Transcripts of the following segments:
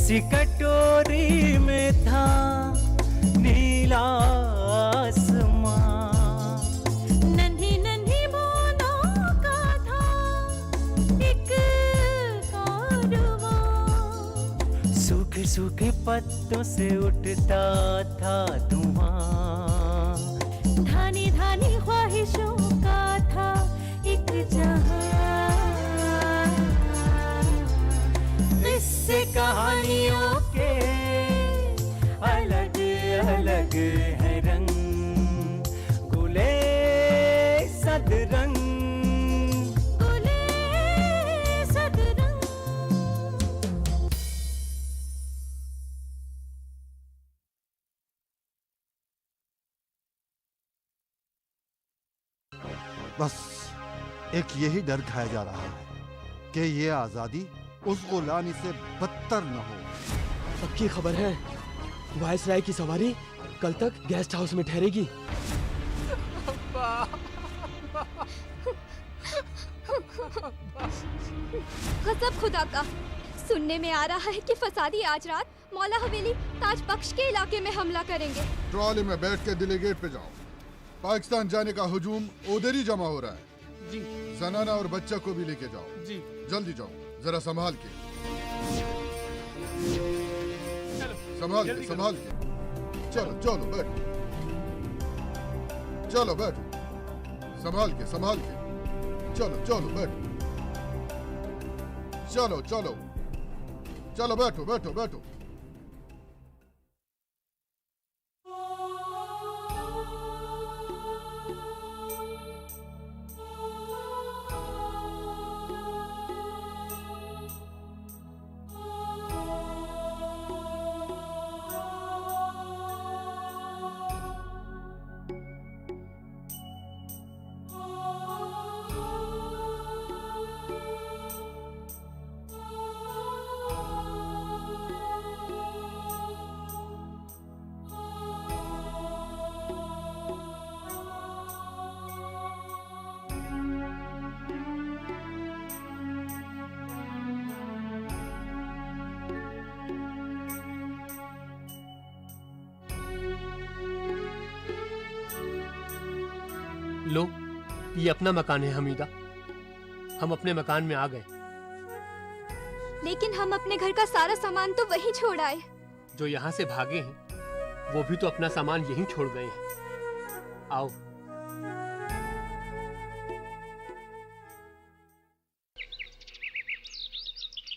किसी कटोरी में था नीला आसमां, नन्ही नन्ही बूंदों का था एक कारवां, सूखे सूखे पत्तों से उठता था धुआं, धानी धानी ख्वाहिशों का था एक जहां, इससे कहानियों के अलग अलग है रंग, गुले सदरंग, गुले सदरंग। बस एक यही डर खाया जा रहा है कि ये आजादी उस गुलामी से बदतर न हो। पक्की खबर है, वायसराय की सवारी कल तक गेस्ट हाउस में ठहरेगी। गजब खुदा का, सुनने में आ रहा है कि फसादी आज रात मौला हवेली ताज बख्श के इलाके में हमला करेंगे। ट्रॉली में बैठ के दिल्ली गेट पे जाओ। पाकिस्तान जाने का हुजूम उधर ही जमा हो रहा है जी। जनाना और बच्चा को भी लेके जाओ जी। जल्दी जाओ, जरा संभाल के जल्दी संभाल के चलो चलो बैठो, चलो बैठो, संभाल के चलो चलो बैठो, चलो चलो चलो बैठो बैठो बैठो। लो, ये अपना मकान है हमीदा। हम अपने मकान में आ गए। लेकिन हम अपने घर का सारा सामान तो वहीं छोड़ आए। जो यहाँ से भागे हैं वो भी तो अपना सामान यहीं छोड़ गए हैं। आओ।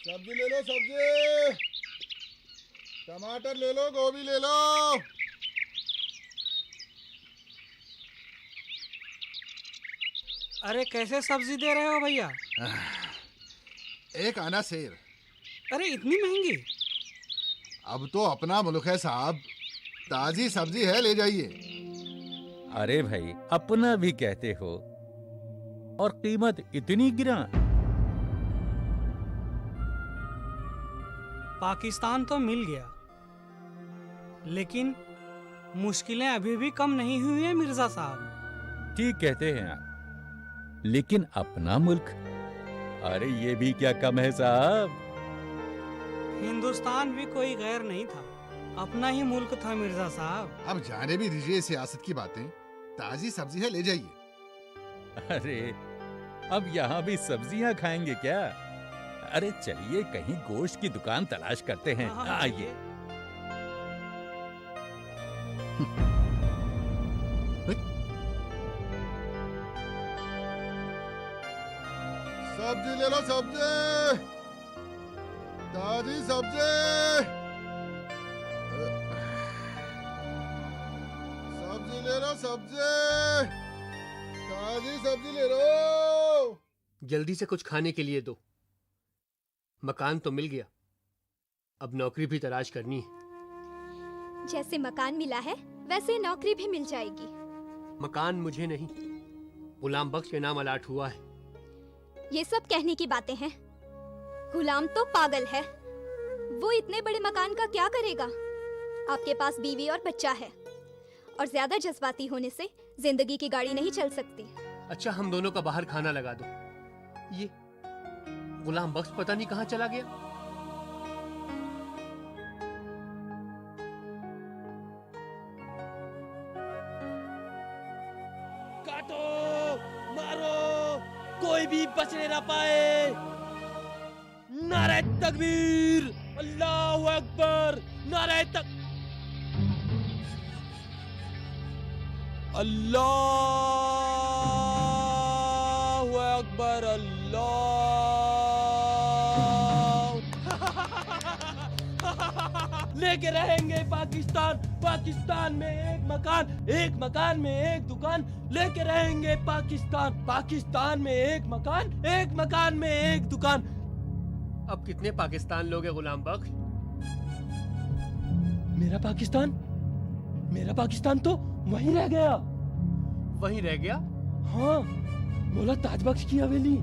सब्जी ले लो, सब्जी, टमाटर ले लो, गोभी ले लो। अरे कैसे सब्जी दे रहे हो भैया? एक आना सेर। अरे इतनी महंगी? अब तो अपना मुल्क है साहब, ताजी सब्जी है, ले जाइए। अरे भाई, अपना भी कहते हो और कीमत इतनी गिरा। पाकिस्तान तो मिल गया, लेकिन मुश्किलें अभी भी कम नहीं हुई है मिर्जा साहब। ठीक कहते हैं आप, लेकिन अपना मुल्क, अरे ये भी क्या कम है साहब। हिंदुस्तान भी कोई गैर नहीं था, अपना ही मुल्क था मिर्जा साहब। अब जाने भी दीजिए सियासत की बातें, ताजी सब्जी है, ले जाइए। अरे अब यहाँ भी सब्जियाँ खाएंगे क्या? अरे चलिए कहीं गोश्त की दुकान तलाश करते हैं। आइए। सब्जी ले लो, सब्जी, ताजी सब्जी, सब्जी ले लो, सब्जी, ताजी सब्जी ले लो। जल्दी से कुछ खाने के लिए दो। मकान तो मिल गया, अब नौकरी भी तलाश करनी है। जैसे मकान मिला है वैसे नौकरी भी मिल जाएगी। मकान मुझे नहीं, गुलाम बख्श के नाम अलाट हुआ है। ये सब कहने की बातें हैं। गुलाम तो पागल है, वो इतने बड़े मकान का क्या करेगा? आपके पास बीवी और बच्चा है, और ज्यादा जज्बाती होने से जिंदगी की गाड़ी नहीं चल सकती। अच्छा, हम दोनों का बाहर खाना लगा दो। ये गुलाम बख्श पता नहीं कहाँ चला गया। भी बचने ना पाए। नारे तकबीर, अल्लाहू अकबर, नारे तक अल्लाहू अकबर, लेके रहेंगे पाकिस्तान, पाकिस्तान में एक मकान में एक दुकान, लेके रहेंगे पाकिस्तान, पाकिस्तान में एक मकान में एक दुकान। अब कितने पाकिस्तान लोग हैं गुलाम बख्श? मेरा पाकिस्तान तो वहीं रह गया। वहीं रह गया? हाँ, मौला ताज बख्श की हवेली।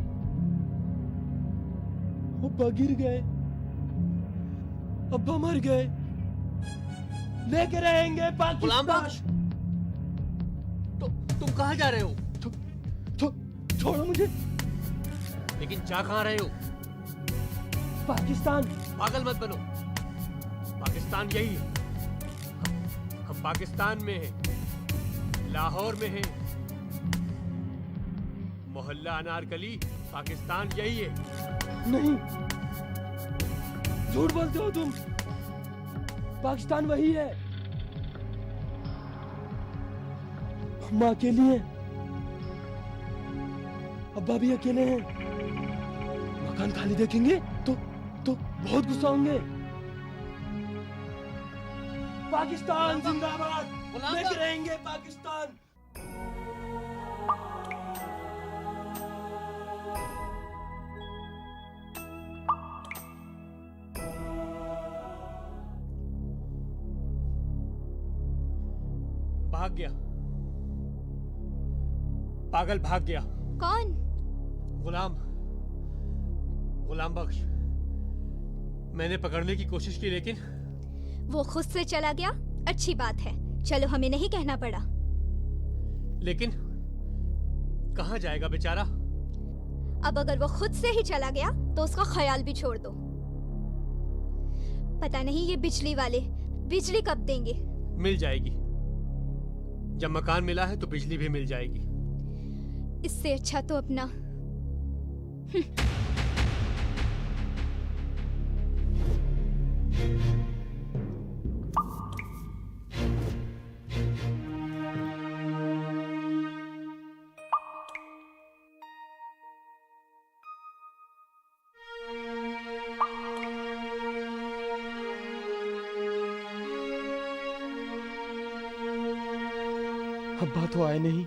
अब्बा गिर गए, अब्बा मर गए, लेके रहेंगे गुलाम पाकिस्तान। बख्श, तो तुम कहाँ जा रहे हो? छोड़ो मुझे। लेकिन जा कहाँ रहे हो? पाकिस्तान। पागल मत बनो, पाकिस्तान यही है। हम पाकिस्तान में हैं, लाहौर में हैं, मोहल्ला अनारकली, पाकिस्तान यही है। नहीं, झूठ बोलते हो तुम। पाकिस्तान वही है। हम अकेली हैं, अब्बा भी अकेले हैं। मकान खाली देखेंगे तो बहुत गुस्सा होंगे। पाकिस्तान जिंदाबाद, लेके रहेंगे पाकिस्तान। भाग गया, पागल भाग गया। कौन? गुलाम बख्श। मैंने पकड़ने की कोशिश की लेकिन वो खुद से चला गया। अच्छी बात है, चलो हमें नहीं कहना पड़ा। लेकिन कहाँ जाएगा बेचारा? अब अगर वो खुद से ही चला गया तो उसका ख्याल भी छोड़ दो। पता नहीं ये बिजली वाले बिजली कब देंगे। मिल जाएगी, जब मकान मिला है तो बिजली भी मिल जाएगी। इससे अच्छा तो अपना अब्बा तो आए नहीं,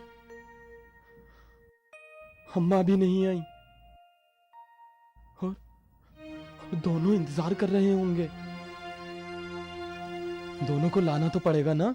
अम्मा भी नहीं आई, और दोनों इंतजार कर रहे होंगे। दोनों को लाना तो पड़ेगा ना।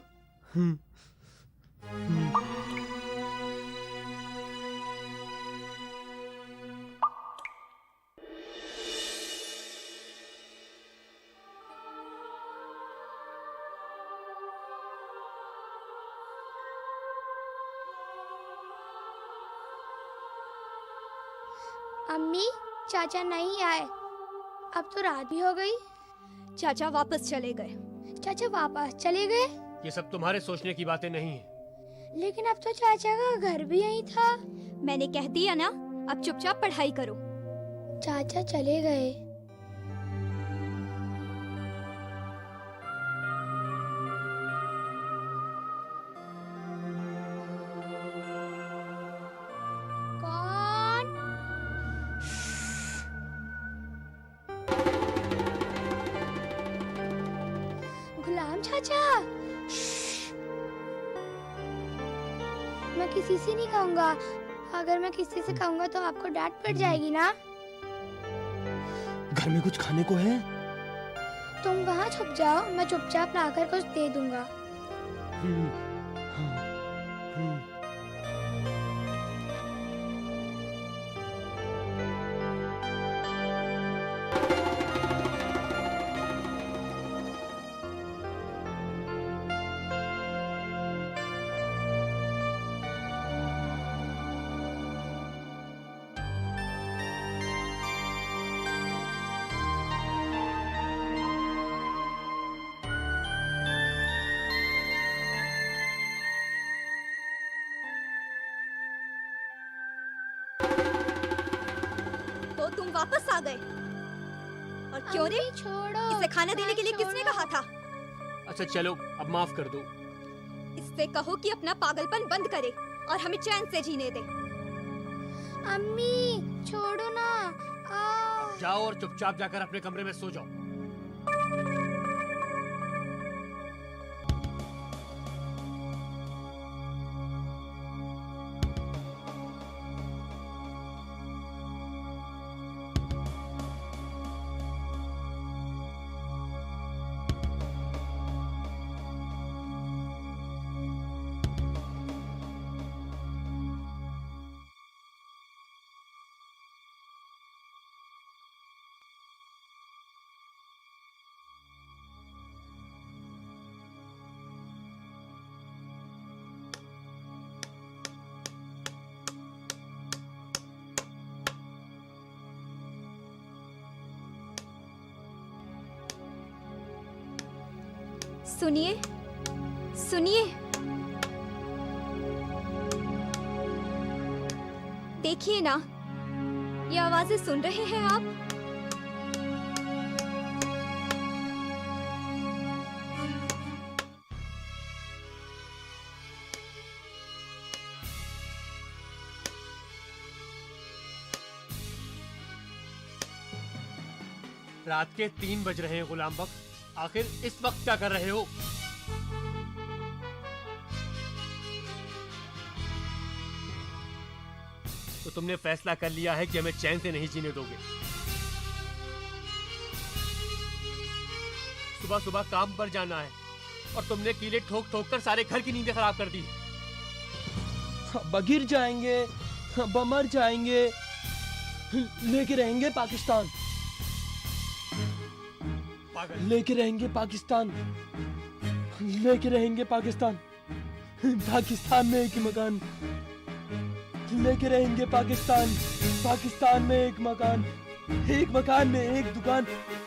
अम्मी, चाचा नहीं आए। अब तो रात भी हो गई। चाचा वापस चले गए। चाचा वापस चले गए? ये सब तुम्हारे सोचने की बातें नहीं है। लेकिन अब तो चाचा का घर भी यहीं था। मैंने कह दिया ना, अब चुपचाप पढ़ाई करो। चाचा चले गए। गुलाम चाचा, मैं किसी से नहीं कहूँगा। अगर मैं किसी से कहूँगा तो आपको डांट पड़ जाएगी ना। घर में कुछ खाने को है? तुम वहाँ छुप जाओ, मैं चुपचाप लाकर कुछ दे दूंगा। तुम वापस आ गए। और क्यों रे? अम्मी छोड़ो। इसे खाना देने के लिए किसने छोड़ो। कहा था? अच्छा चलो, अब माफ कर दो। इससे कहो कि अपना पागलपन बंद करे और हमें चैन से जीने दे। अम्मी छोड़ो ना। जाओ और चुपचाप जाकर अपने कमरे में सो जाओ। सुनिए, सुनिए। देखिए ना, ये आवाजें सुन रहे हैं आप? रात के 3 बज रहे हैं गुलाम बख्श। आखिर इस वक्त क्या कर रहे हो? तो तुमने फैसला कर लिया है कि हमें चैन से नहीं जीने दोगे। सुबह सुबह काम पर जाना है और तुमने कीले ठोक ठोक कर सारे घर की नींदें खराब कर दी। बगिर जाएंगे, बमर जाएंगे, लेके रहेंगे पाकिस्तान। लेके रहेंगे पाकिस्तान, लेके रहेंगे पाकिस्तान। पाकिस्तान में एक मकान, लेके रहेंगे पाकिस्तान। पाकिस्तान में एक मकान, एक मकान में एक दुकान,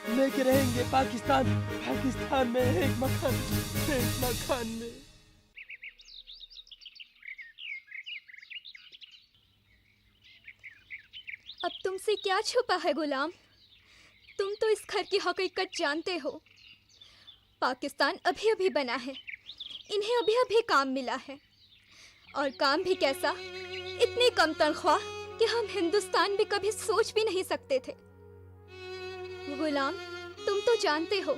लेके रहेंगे पाकिस्तान। पाकिस्तान में एक मकान, एक मकान में। अब तुमसे क्या छुपा है गुलाम? तुम तो इस घर की हकीकत जानते हो। पाकिस्तान अभी अभी बना है, इन्हें अभी अभी काम मिला है, और काम भी कैसा, इतनी कम तनख्वाह कि हम हिंदुस्तान भी कभी सोच भी नहीं सकते थे। गुलाम, तुम तो जानते हो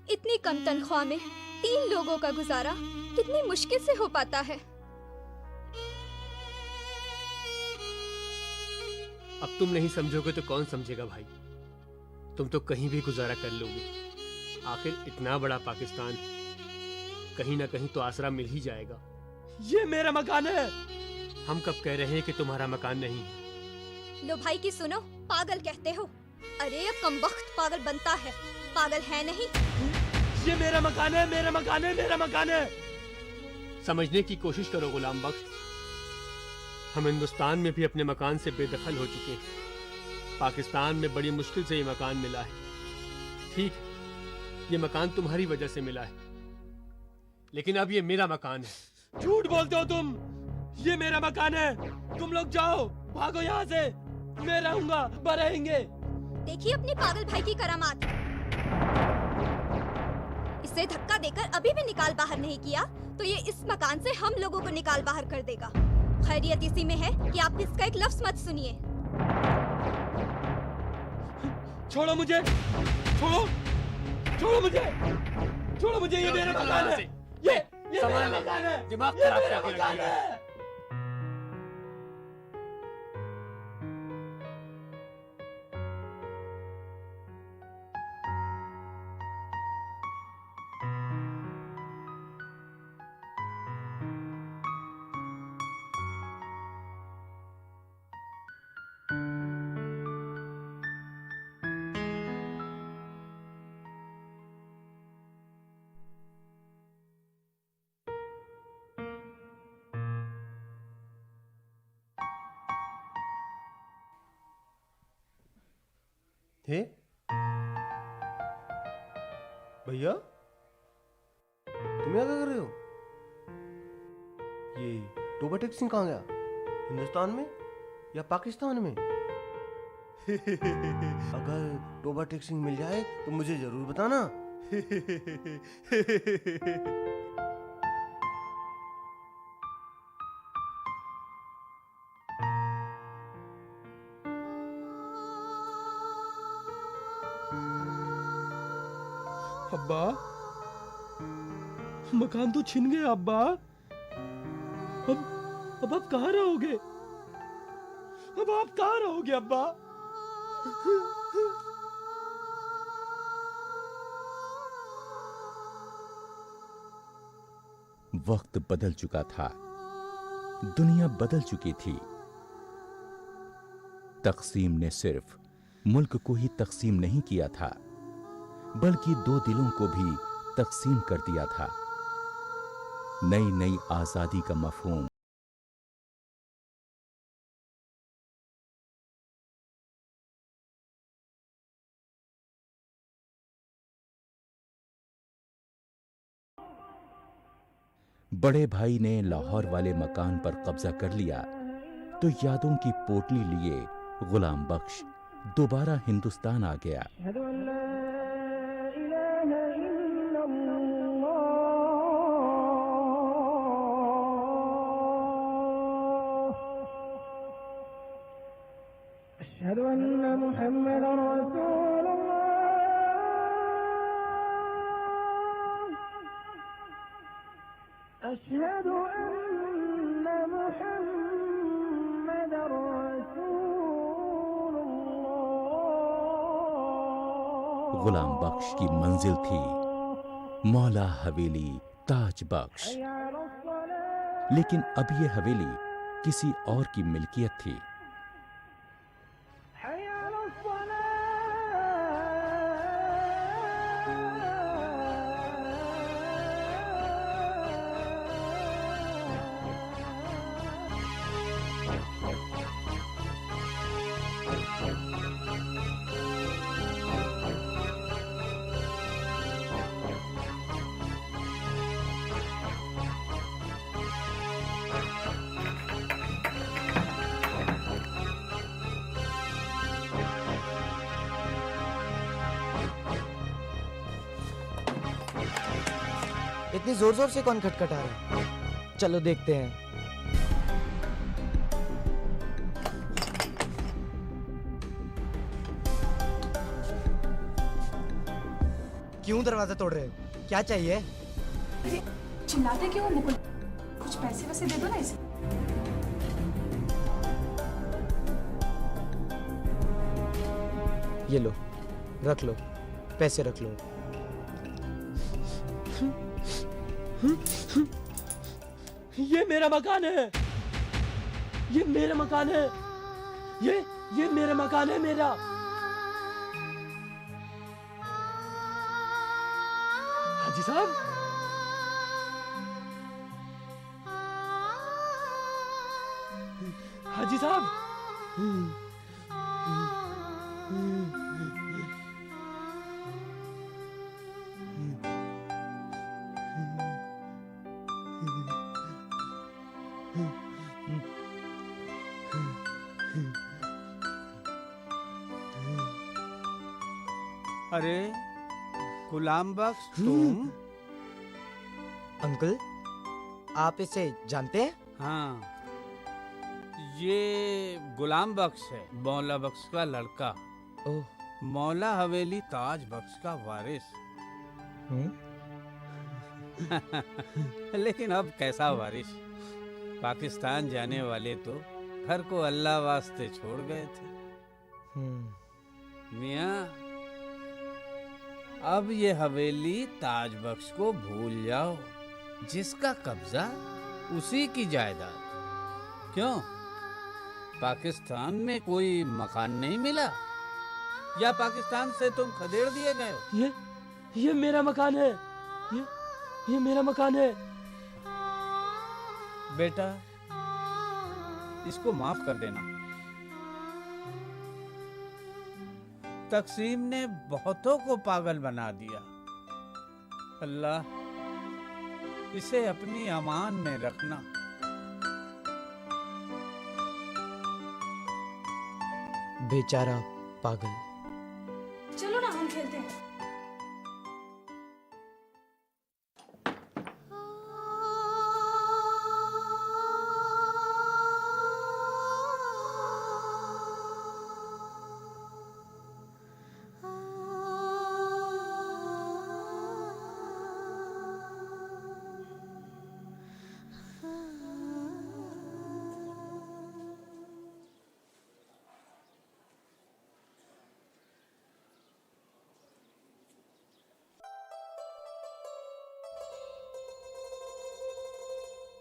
इतनी कम तनख्वाह में 3 लोगों का गुजारा कितनी मुश्किल से हो पाता है। अब तुम नहीं समझोगे तो कौन समझेगा भाई? तुम तो कहीं भी गुजारा कर लोगे। आखिर इतना बड़ा पाकिस्तान, कहीं ना कहीं तो आसरा मिल ही जाएगा। ये मेरा मकान है। हम कब कह रहे हैं कि तुम्हारा मकान नहीं है? लो भाई की सुनो, पागल कहते हो। अरे अब कमबख्त पागल बनता है, पागल है नहीं। ये मेरा मकान है, मेरा मकान है, मेरा मकान है। समझने की कोशिश करो गुलाम बख्श, हम हिंदुस्तान में भी अपने मकान से बेदखल हो चुके हैं। पाकिस्तान में बड़ी मुश्किल से ये मकान मिला है। ठीक, ये मकान तुम्हारी वजह से मिला है, लेकिन अब ये मेरा मकान है। झूठ बोलते हो तुम। ये मेरा मकान है। तुम लोग जाओ, भागो यहाँ से। मैं रहूंगा, रहेंगे। देखिए अपने पागल भाई की करामात। इसे धक्का देकर अभी भी निकाल बाहर नहीं किया तो ये इस मकान से हम लोगों को निकाल बाहर कर देगा। खैरियत इसी में है कि आप इसका एक लफ्ज मत सुनिए। छोड़ो मुझे, छोड़ो, छोड़ो मुझे, छोड़ो मुझे। ये मेरा मकान है। ये मेरा मकान है। दिमाग ये खराब मेरा करके मकान रखिएगा। है। हे भैया, तुम यहाँ क्या कर रहे हो? ये टोबा टेक सिंह कहाँ गया? हिंदुस्तान में या पाकिस्तान में? अगर टोबा टेक्सिंग मिल जाए तो मुझे जरूर बताना। अब्बा, मकान तो छिन गया अब्बा। अब आप कहाँ रहोगे? अब आप कहाँ रहोगे अब्बा? वक्त बदल चुका था, दुनिया बदल चुकी थी। तकसीम ने सिर्फ मुल्क को ही तकसीम नहीं किया था, बल्कि दो दिलों को भी तकसीम कर दिया था। नई नई आजादी का मफहूम बड़े भाई ने लाहौर वाले मकान पर कब्जा कर लिया तो यादों की पोटली लिए गुलाम बख्श दोबारा हिंदुस्तान आ गया। गुलाम बख्श की मंजिल थी मौला हवेली ताज बख्श, लेकिन अब ये हवेली किसी और की मिल्कियत थी। इतनी जोर जोर से कौन खटखटा रहा है? चलो देखते हैं। क्यों दरवाजा तोड़ रहे हो? क्या चाहिए? अरे चिल्लाते क्यों हो मुकुल? कुछ पैसे वैसे दे दो ना इसे। ये लो, रख लो, पैसे रख लो। ये मेरा मकान है, ये मेरा मकान है, ये मेरा मकान है मेरा। हाजी साहब, हाजी साहब, अरे गुलाम बख्श तुम? अंकल, आप इसे जानते हैं? हाँ, ये गुलाम बख्श है, मौला बख्श का लड़का। ओह, मौला हवेली ताज बख्श का वारिस। लेकिन अब कैसा वारिस? पाकिस्तान जाने वाले तो घर को अल्लाह वास्ते छोड़ गए थे। मियाँ, अब ये हवेली ताज बख्श को भूल जाओ, जिसका कब्जा उसी की जायदाद। क्यों, पाकिस्तान में कोई मकान नहीं मिला, या पाकिस्तान से तुम खदेड़ दिए गए हो? ये मेरा मकान है, ये मेरा मकान है। बेटा, इसको माफ कर देना। तकसीम ने बहुतों को पागल बना दिया। अल्लाह इसे अपनी अमान में रखना। बेचारा पागल। चलो ना हम खेलते हैं।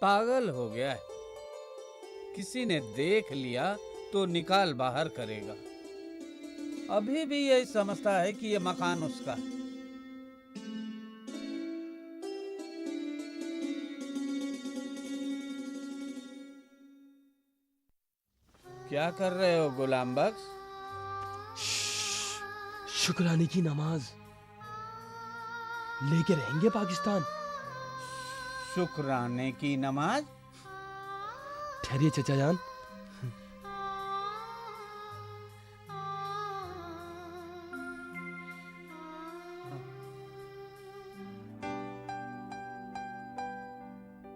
पागल हो गया है। किसी ने देख लिया तो निकाल बाहर करेगा। अभी भी यही समझता है कि ये मकान उसका है। क्या कर रहे हो गुलाम बख्श? शुक्राने की नमाज। लेके रहेंगे पाकिस्तान। शुक्राने की नमाज? ठहरिए चचा जान।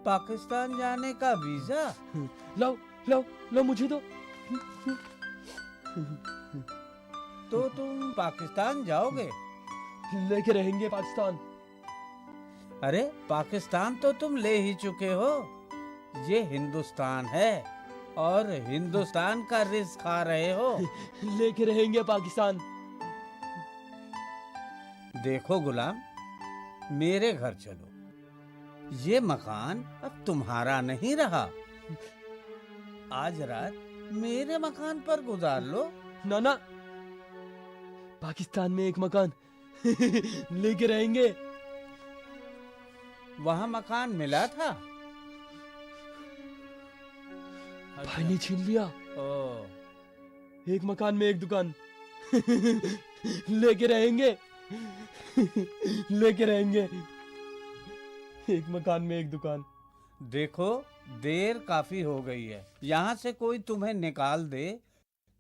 पाकिस्तान जाने का वीजा? लो लो लो, मुझे दो। तो तुम पाकिस्तान जाओगे? लेके रहेंगे पाकिस्तान। अरे पाकिस्तान तो तुम ले ही चुके हो। ये हिंदुस्तान है और हिंदुस्तान का रिस्क खा रहे हो। लेके रहेंगे पाकिस्तान। देखो गुलाम, मेरे घर चलो। ये मकान अब तुम्हारा नहीं रहा। आज रात मेरे मकान पर गुजार लो। नाना, पाकिस्तान में एक मकान लेके रहेंगे। वहाँ मकान मिला था? भाई ने छीन लिया। एक मकान में एक दुकान लेके रहेंगे। लेके रहेंगे। एक मकान में एक दुकान। देखो देर काफी हो गई है। यहाँ से कोई तुम्हें निकाल दे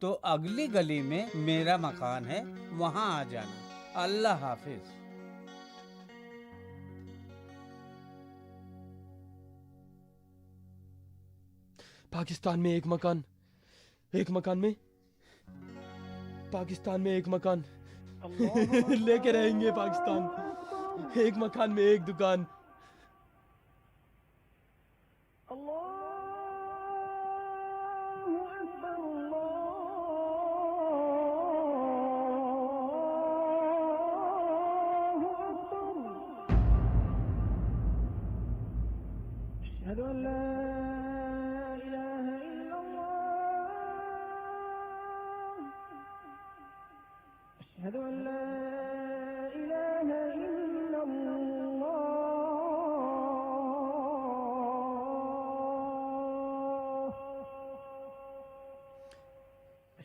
तो अगली गली में मेरा मकान है, वहाँ आ जाना। अल्लाह हाफिज। पाकिस्तान में एक मकान, एक मकान में पाकिस्तान में एक मकान लेके रहेंगे पाकिस्तान। एक मकान में एक दुकान।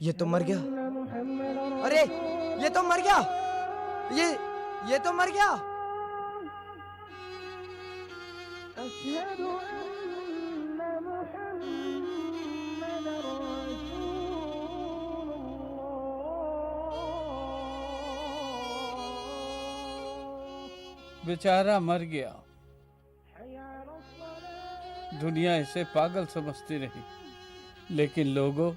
ये तो मर गया। अरे ये तो मर गया। ये तो मर गया। बेचारा मर गया। दुनिया इसे पागल समझती रही, लेकिन लोगों,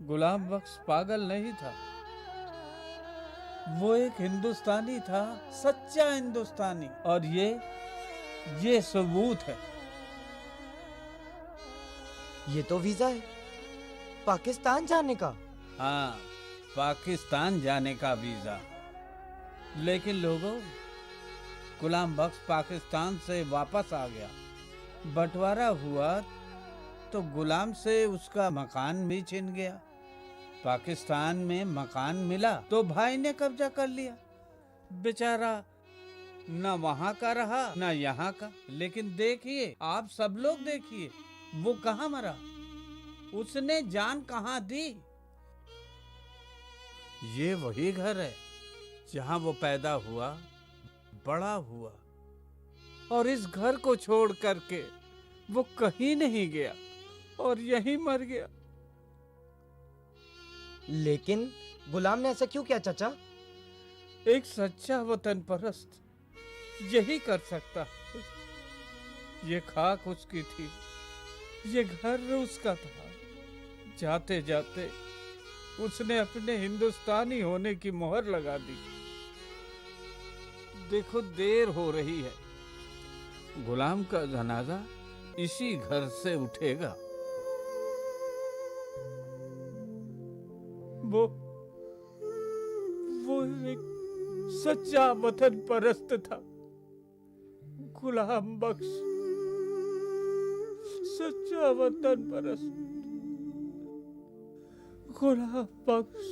गुलाम बख्श पागल नहीं था। वो एक हिंदुस्तानी था, सच्चा हिंदुस्तानी। और ये सबूत है। ये तो वीजा है पाकिस्तान जाने का। हाँ, पाकिस्तान जाने का वीजा। लेकिन लोगों, गुलाम बख्श पाकिस्तान से वापस आ गया। बंटवारा हुआ तो गुलाम से उसका मकान भी छिन गया। पाकिस्तान में मकान मिला तो भाई ने कब्जा कर लिया। बेचारा न वहां का रहा न यहाँ का। लेकिन देखिए, आप सब लोग देखिए, वो कहाँ मरा, उसने जान कहाँ दी। ये वही घर है जहाँ वो पैदा हुआ, बड़ा हुआ, और इस घर को छोड़ करके वो कहीं नहीं गया और यहीं मर गया। लेकिन गुलाम ने ऐसा क्यों किया चाचा? एक सच्चा वतन परस्त यही कर सकता है। ये खाक उसकी थी, ये घर उसका था। जाते जाते उसने अपने हिंदुस्तानी होने की मोहर लगा दी। देखो देर हो रही है, गुलाम का जनाजा इसी घर से उठेगा। वो एक सच्चा वतन परस्त था, गुलाम बख्श, सच्चा वतन परस्त, गुलाम बख्श।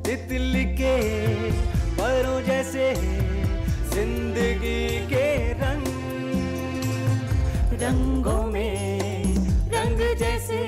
तितली के परों जैसे जिंदगी के रंग, रंगों में रंग जैसे